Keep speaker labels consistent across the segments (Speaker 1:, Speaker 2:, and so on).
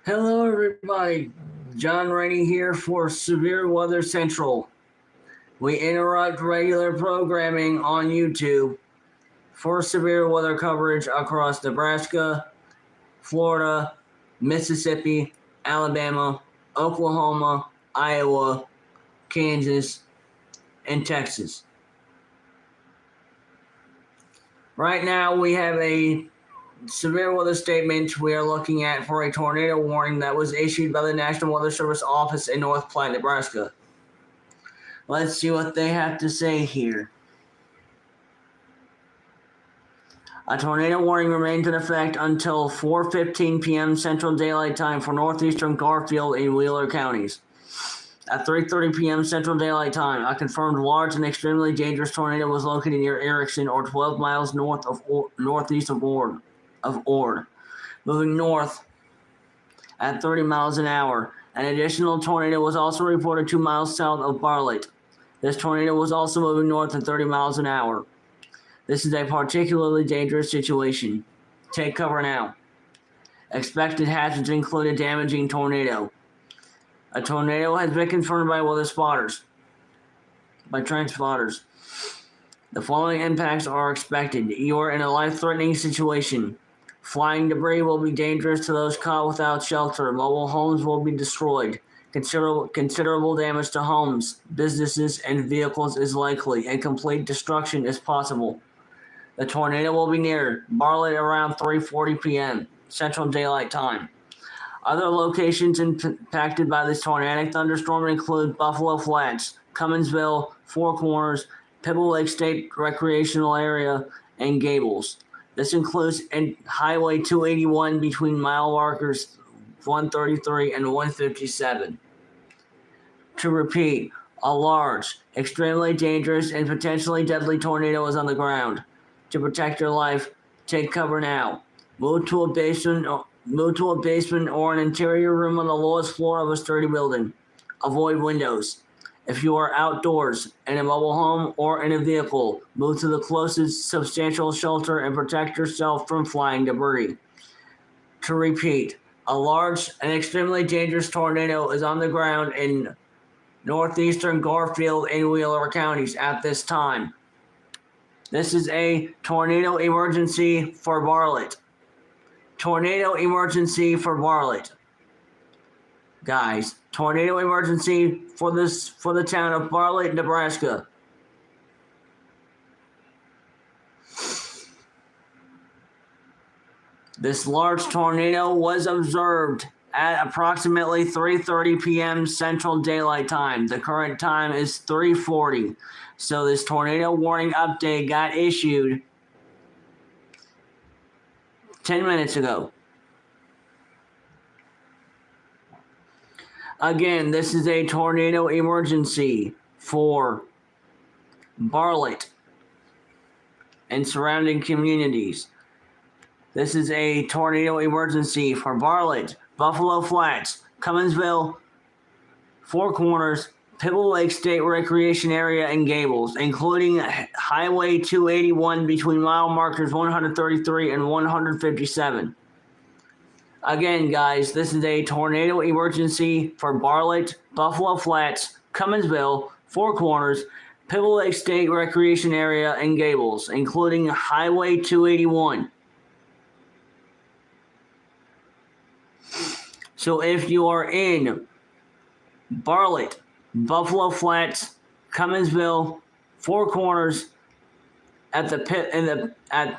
Speaker 1: Hello, everybody. John Rainey here for Severe Weather Central. We interrupt regular programming on YouTube for severe weather coverage across Nebraska, Florida, Mississippi, Alabama, Oklahoma, Iowa, Kansas, and Texas. Right now, we have a severe weather statement we are looking at for a tornado warning that was issued by the National Weather Service office in North Platte, Nebraska. Let's see what they have to say here. A tornado warning remains in effect until 4:15 p.m. Central Daylight Time for northeastern Garfield and Wheeler counties. At 3:30 p.m. Central Daylight Time, a confirmed large and extremely dangerous tornado was located near Erickson, or 12 miles northeast of Ord, moving north at 30 miles an hour. An additional tornado was also reported 2 miles south of Bartlett. This tornado was also moving north at 30 miles an hour. This is a particularly dangerous situation. Take cover now. Expected hazards include a damaging tornado. A tornado has been confirmed by train spotters. The following impacts are expected. You are in a life-threatening situation. Flying debris will be dangerous to those caught without shelter. Mobile homes will be destroyed. Considerable damage to homes, businesses, and vehicles is likely, and complete destruction is possible. The tornado will be near Bartlett around 3:40 p.m. Central Daylight Time. Other locations impacted by this tornadic thunderstorm include Buffalo Flats, Cumminsville, Four Corners, Pebble Lake State Recreational Area, and Gables. This includes Highway 281 between mile markers 133 and 157. To repeat, a large, extremely dangerous, and potentially deadly tornado is on the ground. To protect your life, take cover now. Move to a basement or an interior room on the lowest floor of a sturdy building. Avoid windows. If you are outdoors, in a mobile home, or in a vehicle, move to the closest substantial shelter and protect yourself from flying debris. To repeat, a large and extremely dangerous tornado is on the ground in northeastern Garfield and Wheeler counties at this time. This is a tornado emergency for Bartlett. Tornado emergency for Bartlett. Guys, tornado emergency for the town of Bartlett, Nebraska. This large tornado was observed at approximately 3:30 p.m. Central Daylight Time. The current time is 3:40. So this tornado warning update got issued 10 minutes ago. Again, this is a tornado emergency for Bartlett and surrounding communities. This is a tornado emergency for Bartlett, Buffalo Flats, Cumminsville, Four Corners, Pebble Lake State Recreation Area, and Gables, including Highway 281 between mile markers 133 and 157. Again, guys, this is a tornado emergency for Bartlett, Buffalo Flats, Cumminsville, Four Corners, Pebble Lake State Recreation Area, and Gables, including Highway 281. So if you are in Bartlett, Buffalo Flats, Cumminsville, Four Corners, at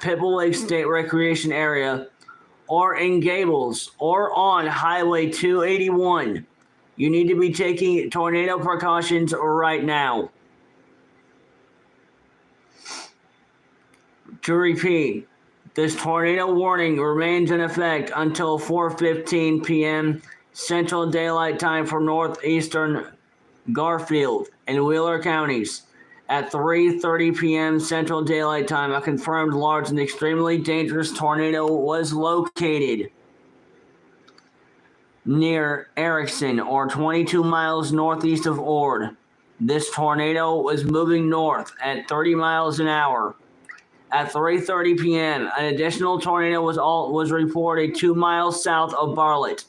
Speaker 1: Pebble Lake State Recreation Area, or in Gables, or on Highway 281, you need to be taking tornado precautions right now. To repeat, this tornado warning remains in effect until 4:15 p.m. Central Daylight Time for northeastern Garfield and Wheeler counties. At 3:30 p.m. Central Daylight Time, a confirmed large and extremely dangerous tornado was located near Erickson, or 22 miles northeast of Ord. This tornado was moving north at 30 miles an hour. At 3:30 p.m., an additional tornado was reported 2 miles south of Bartlett.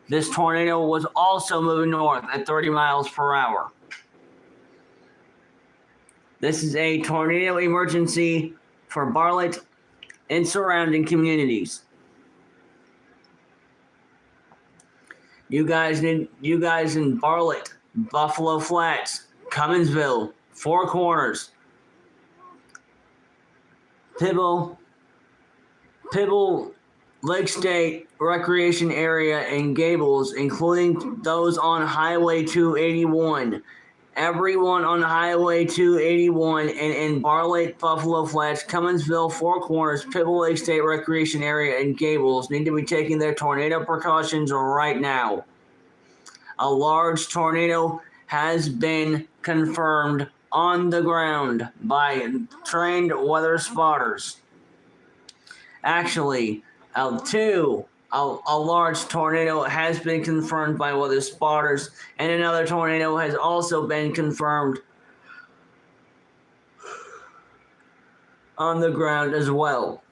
Speaker 1: This tornado was also moving north at 30 miles per hour. This is a tornado emergency for Bartlett and surrounding communities. You guys in Bartlett, Buffalo Flats, Cumminsville, Four Corners, Pibble, Lake State Recreation Area, and Gables, including those on Highway 281. Everyone on Highway 281 and in Bartlett, Buffalo Flats, Cumminsville, Four Corners, Pibble, Lake State Recreation Area, and Gables need to be taking their tornado precautions right now. A large tornado has been confirmed on the ground by trained weather spotters. Actually, a large tornado has been confirmed by weather spotters, and another tornado has also been confirmed on the ground as well.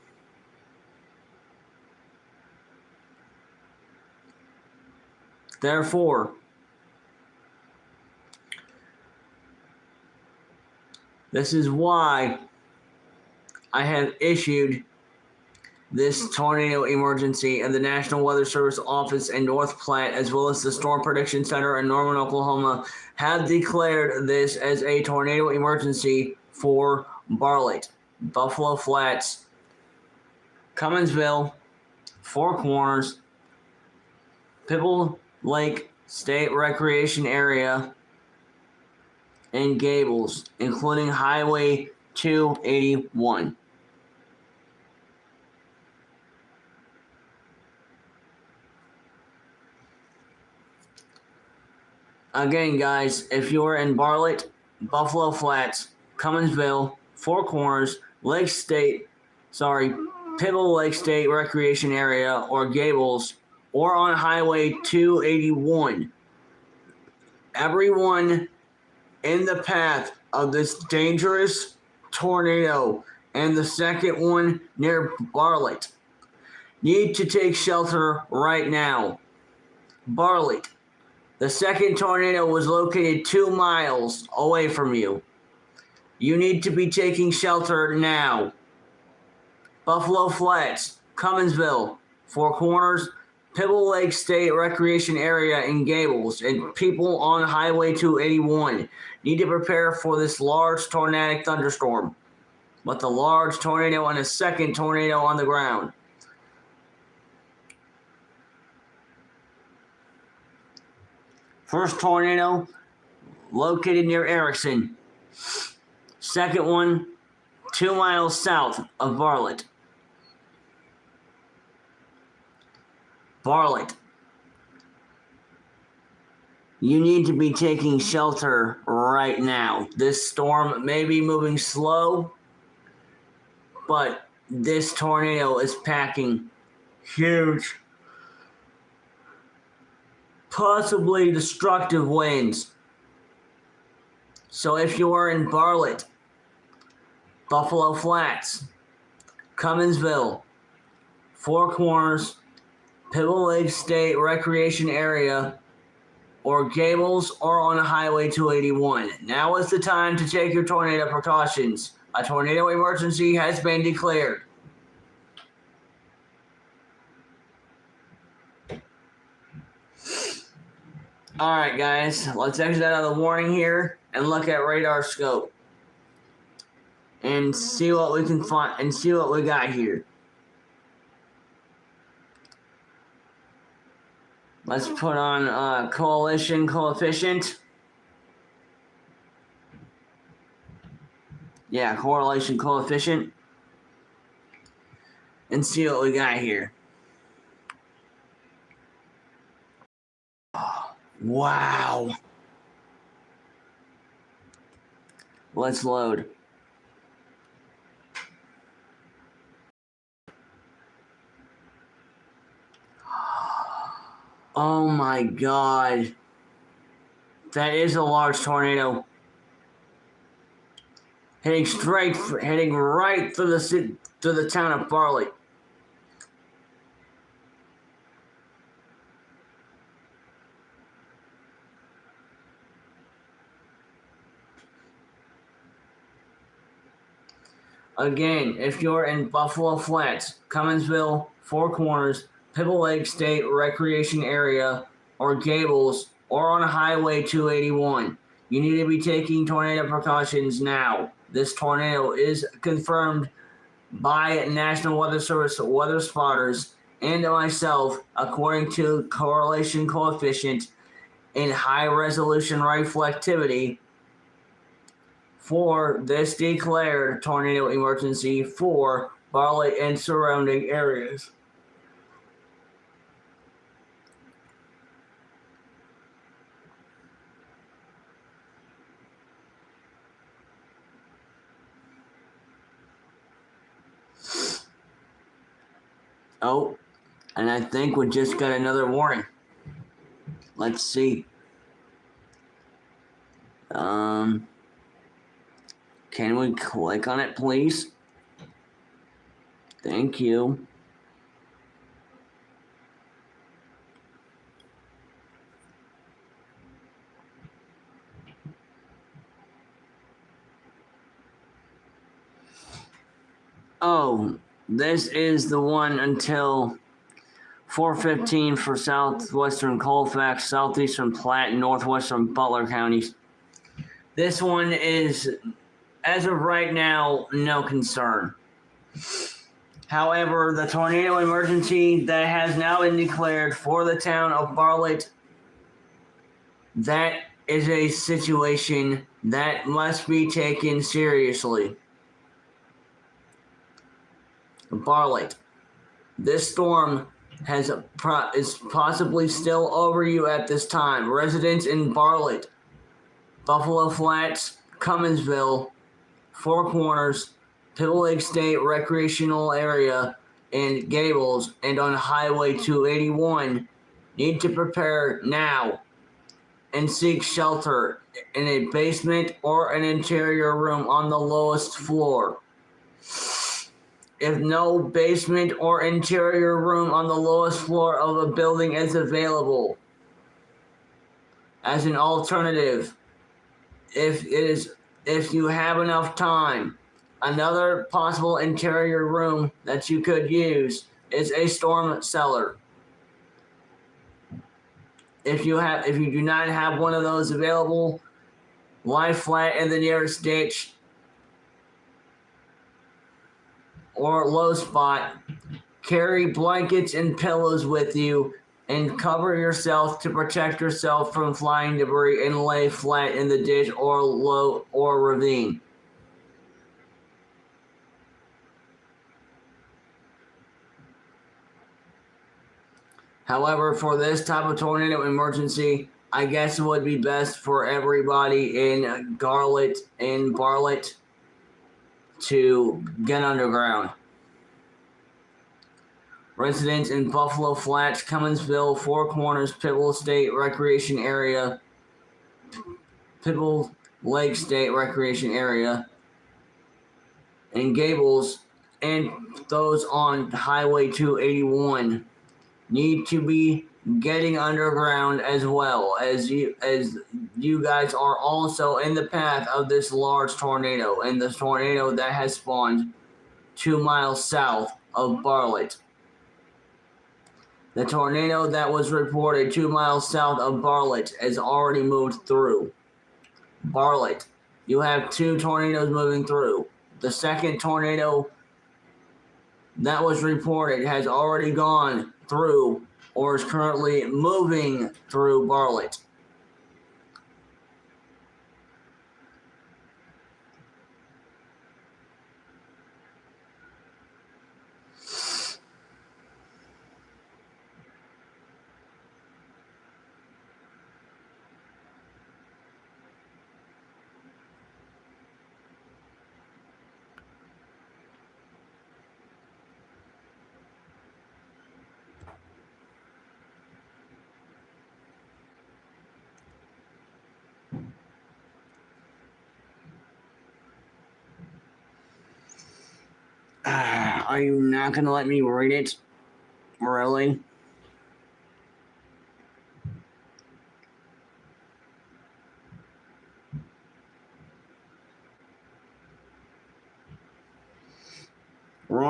Speaker 1: Therefore, this is why I have issued this tornado emergency, and the National Weather Service office in North Platte, as well as the Storm Prediction Center in Norman, Oklahoma, have declared this as a tornado emergency for Bartlett, Buffalo Flats, Cumminsville, Four Corners, Pibble Lake State Recreation Area, and Gables, including Highway 281. Again, guys, if you're in Bartlett, Buffalo Flats, Cumminsville, Four Corners, Pibble Lake State Recreation Area, or Gables, or on Highway 281, everyone in the path of this dangerous tornado and the second one near Bartlett need to take shelter right now. Bartlett. The second tornado was located 2 miles away from you. You need to be taking shelter now. Buffalo Flats, Cumminsville, Four Corners, Pibble Lake State Recreation Area, and Gables, and people on Highway 281 need to prepare for this large tornadic thunderstorm, with a large tornado and a second tornado on the ground. First tornado located near Erickson. Second one 2 miles south of Bartlett. Bartlett. You need to be taking shelter right now. This storm may be moving slow, but this tornado is packing huge, possibly destructive winds. So if you are in Bartlett, Buffalo Flats, Cumminsville, Four Corners, Pibble Lake State Recreation Area, or Gables, or on Highway 281, now is the time to take your tornado precautions. A tornado emergency has been declared. Alright guys, let's exit out of the warning here and look at radar scope and see what we can find and see what we got here. Let's put on coalition coefficient. Yeah, correlation coefficient. And see what we got here. Wow. Let's load. Oh my God. That is a large tornado. Heading right through the town of Bartlett. Again, if you're in Buffalo Flats, Cumminsville, Four Corners, Pibble Lake State Recreation Area, or Gables, or on Highway 281, you need to be taking tornado precautions now. This tornado is confirmed by National Weather Service weather spotters and myself according to correlation coefficient in high resolution reflectivity for this declared tornado emergency for Bartlett and surrounding areas. Oh, and I think we just got another warning. Let's see. Can we click on it, please? Thank you. Oh, this is the one until 4:15 for southwestern Colfax, southeastern Platte, and northwestern Butler counties. This one is, as of right now, no concern. However, the tornado emergency that has now been declared for the town of Bartlett, that is a situation that must be taken seriously. Bartlett, this storm is possibly still over you at this time. Residents in Bartlett, Buffalo Flats, Cumminsville, Four Corners, Pibble Lake State Recreational Area, and Gables, and on Highway 281 need to prepare now and seek shelter in a basement or an interior room on the lowest floor. If no basement or interior room on the lowest floor of a building is available, as an alternative, if you have enough time, another possible interior room that you could use is a storm cellar. If you do not have one of those available, lie flat in the nearest ditch or low spot. Carry blankets and pillows with you and cover yourself to protect yourself from flying debris and lay flat in the ditch or ravine. However, for this type of tornado emergency, I guess it would be best for everybody in Bartlett to get underground. Residents in Buffalo Flats, Cumminsville, Four Corners, Pibble State Recreation Area, Pibble Lake State Recreation Area, and Gables, and those on Highway 281 need to be getting underground as well, as you guys are also in the path of this large tornado, and the tornado that has spawned 2 miles south of Bartlett. The tornado that was reported 2 miles south of Bartlett has already moved through Bartlett. You have 2 tornadoes moving through. The second tornado that was reported has already gone through or is currently moving through Bartlett. Are you not going to let me read it? Really?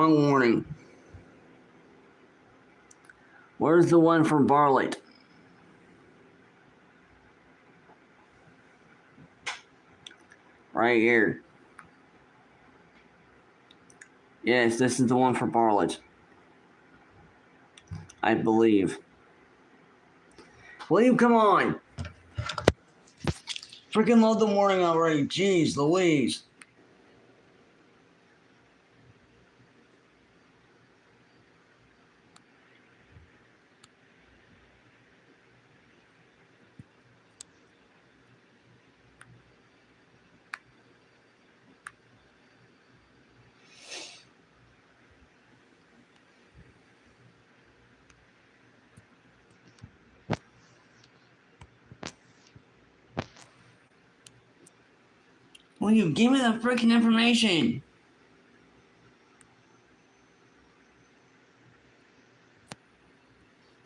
Speaker 1: Wrong warning. Where's the one for Bartlett? Right here. Yes, this is the one for Bartlett. I believe. William, come on! Freaking load the warning already. Jeez Louise. William, give me the freaking information.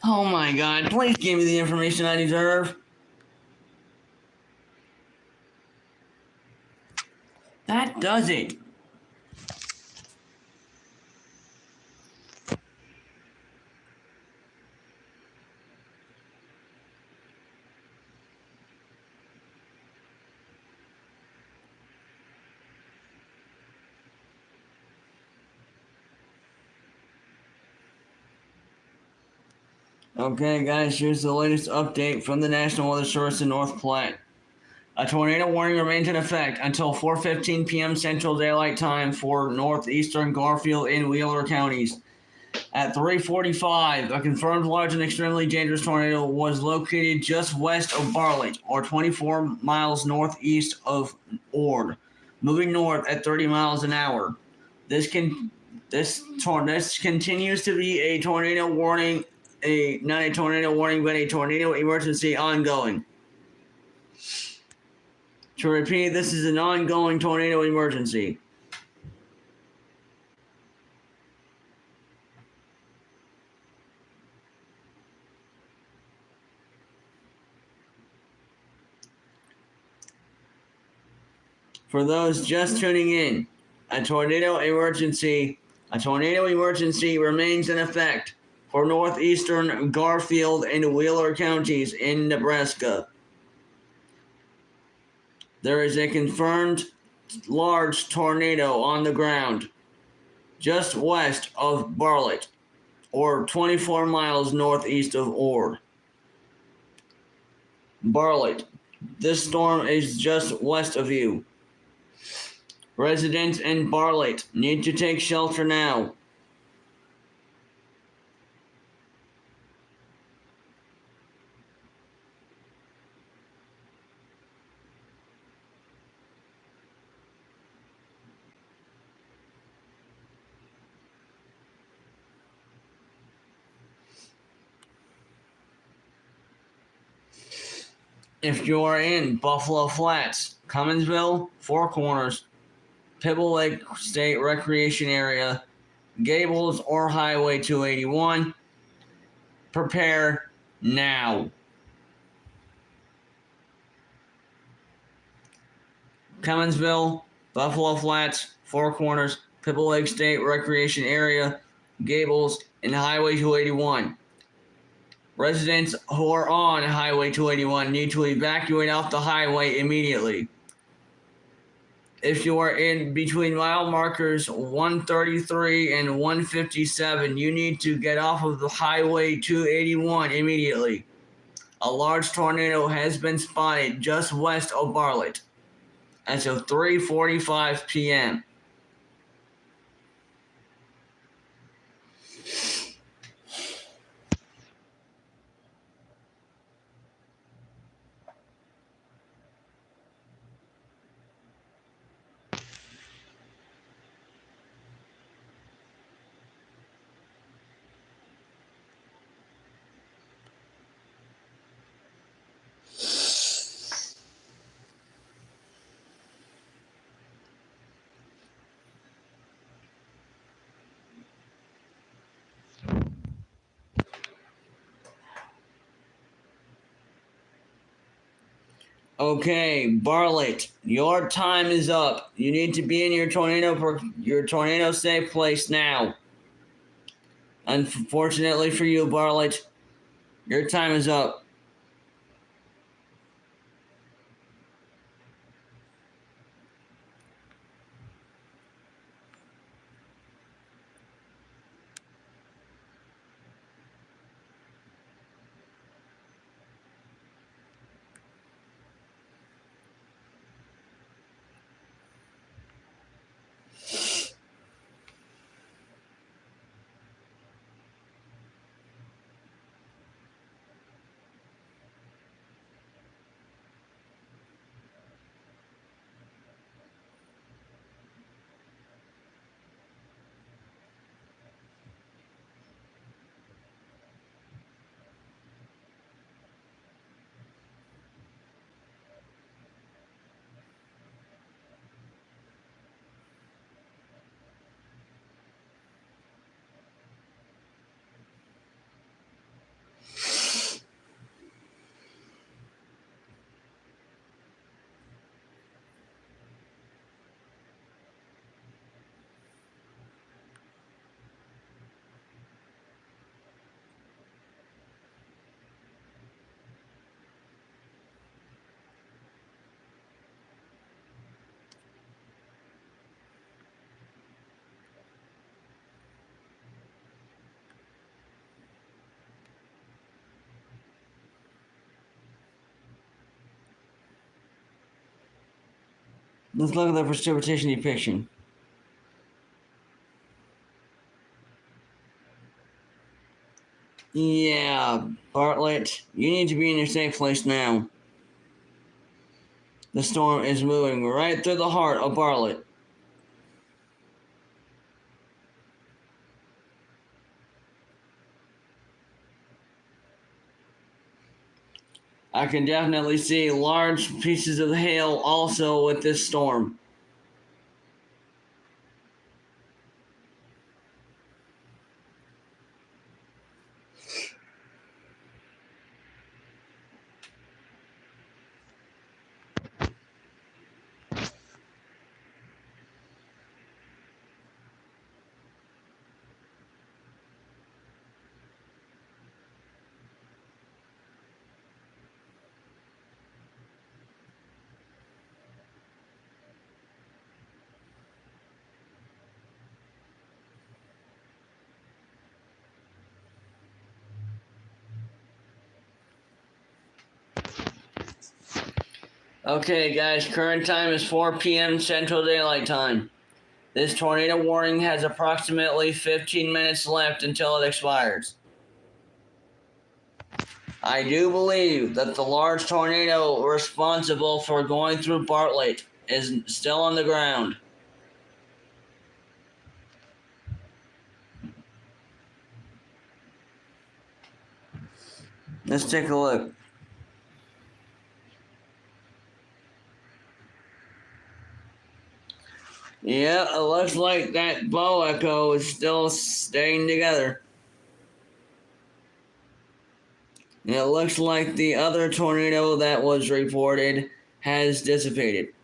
Speaker 1: Oh my god, please give me the information I deserve. That does it. Okay, guys, here's the latest update from the National Weather Service in North Platte. A tornado warning remains in effect until 4:15 p.m. Central Daylight Time for northeastern Garfield and Wheeler counties. At 3:45, a confirmed large and extremely dangerous tornado was located just west of Bartlett, or 24 miles northeast of Ord, moving north at 30 miles an hour. This continues to be a tornado warning, not a tornado warning, but a tornado emergency ongoing. To repeat, this is an ongoing tornado emergency. For those just tuning in, a tornado emergency remains in effect for northeastern Garfield and Wheeler counties in Nebraska. There is a confirmed large tornado on the ground just west of Bartlett, or 24 miles northeast of Ord. Bartlett. This storm is just west of you. Residents in Bartlett need to take shelter now. If you are in Buffalo Flats, Cumminsville, Four Corners, Pebble Lake State Recreation Area, Gables, or Highway 281, prepare now. Cumminsville, Buffalo Flats, Four Corners, Pebble Lake State Recreation Area, Gables, and Highway 281. Residents who are on Highway 281 need to evacuate off the highway immediately. If you are in between mile markers 133 and 157, you need to get off of the Highway 281 immediately. A large tornado has been spotted just west of Bartlett as of 3:45 p.m. Okay, Bartlett, your time is up. You need to be in your tornado safe place now. Unfortunately for you, Bartlett, your time is up. Let's look at the precipitation depiction. Yeah, Bartlett, you need to be in your safe place now. The storm is moving right through the heart of Bartlett. I can definitely see large pieces of hail also with this storm. Okay, guys, current time is 4 p.m. Central Daylight Time. This tornado warning has approximately 15 minutes left until it expires. I do believe that the large tornado responsible for going through Bartlett is still on the ground. Let's take a look. Yeah, it looks like that bow echo is still staying together. And it looks like the other tornado that was reported has dissipated.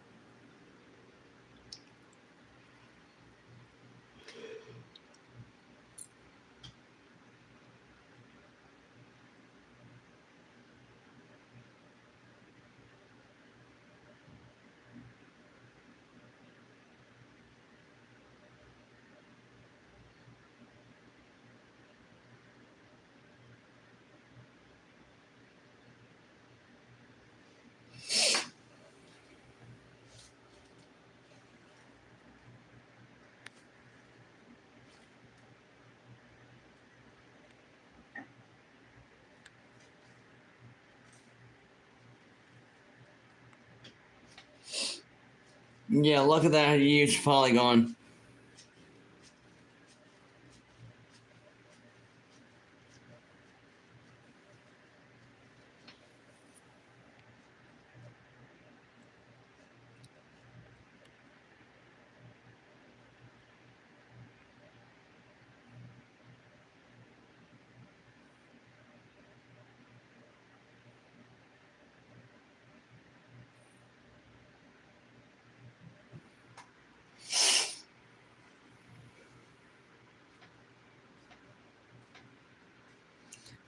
Speaker 1: Yeah, look at that huge polygon.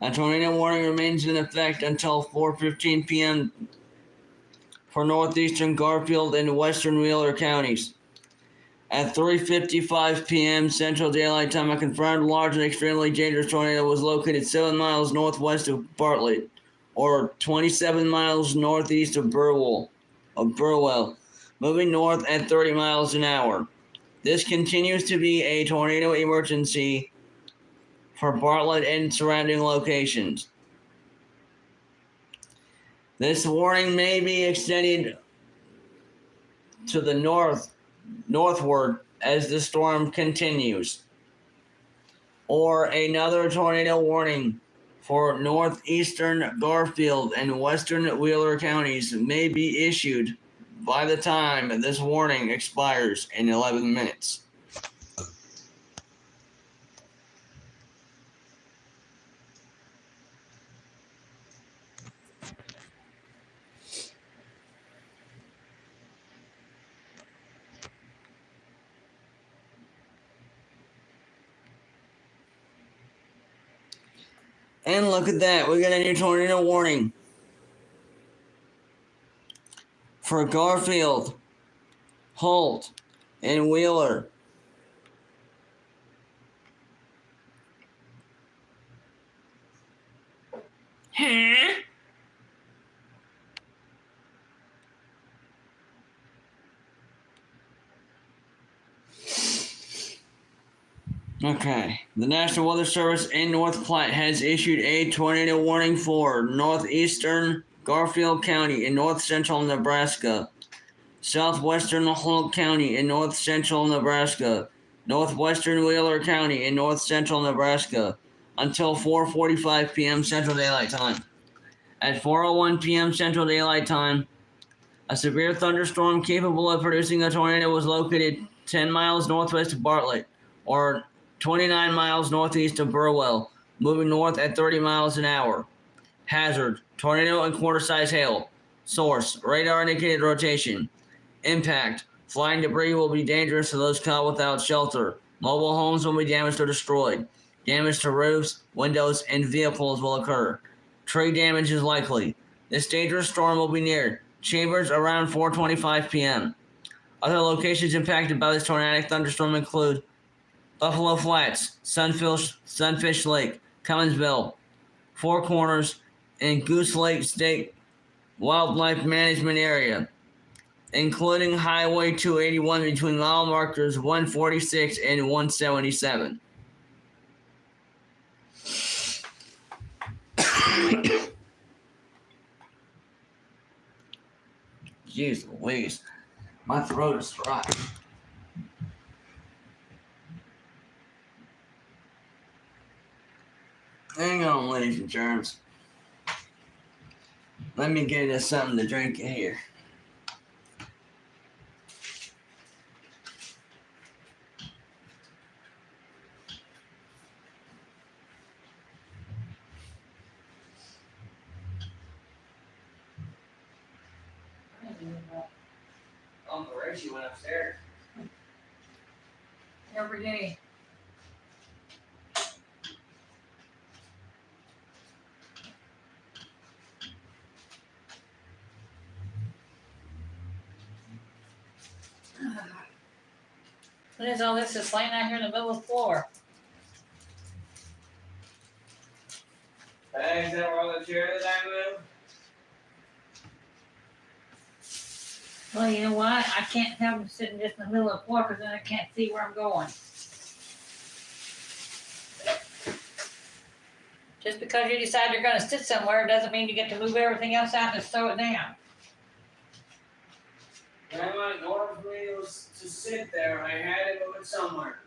Speaker 1: A tornado warning remains in effect until 4:15 p.m. for northeastern Garfield and western Wheeler counties. At 3:55 p.m. Central Daylight Time, a confirmed large and extremely dangerous tornado was located 7 miles northwest of Bartlett, or 27 miles northeast of Burwell, moving north at 30 miles an hour. This continues to be a tornado emergency for Bartlett and surrounding locations. This warning may be extended to the northward as the storm continues, or another tornado warning for northeastern Garfield and western Wheeler counties may be issued by the time this warning expires in 11 minutes. And look at that, we got a new tornado warning for Garfield, Holt, and Wheeler. Huh? Okay. The National Weather Service in North Platte has issued a tornado warning for northeastern Garfield County in north central Nebraska, southwestern Holt County in north central Nebraska, northwestern Wheeler County in north central Nebraska, until 4:45 p.m. Central Daylight Time. At 4:01 p.m. Central Daylight Time, a severe thunderstorm capable of producing a tornado was located 10 miles northwest of Bartlett, or 29 miles northeast of Burwell, moving north at 30 miles an hour. Hazard: tornado and quarter-size hail. Source: radar indicated rotation. Impact: flying debris will be dangerous to those caught without shelter. Mobile homes will be damaged or destroyed. Damage to roofs, windows, and vehicles will occur. Tree damage is likely. This dangerous storm will be near Chambers around 4:25 p.m. Other locations impacted by this tornadic thunderstorm include Buffalo Flats, Sunfish Lake, Cumminsville, Four Corners, and Goose Lake State Wildlife Management Area, including Highway 281 between mile markers 146 and 177. Jeez Louise, my throat is dry. Hang on, ladies and germs. Let me get us something to drink here. Uncle Richie went upstairs.
Speaker 2: Every day. What is all this just laying out here in the middle of the floor?
Speaker 1: Hey, is that where all the chairs that I moved?
Speaker 2: Well, you know what? I can't have them sitting just in the middle of the floor because then I can't see where I'm going. Just because you decide you're going to sit somewhere doesn't mean you get to move everything else out and just throw it down.
Speaker 1: Grandma, in order for me to sit there, I had to move it somewhere.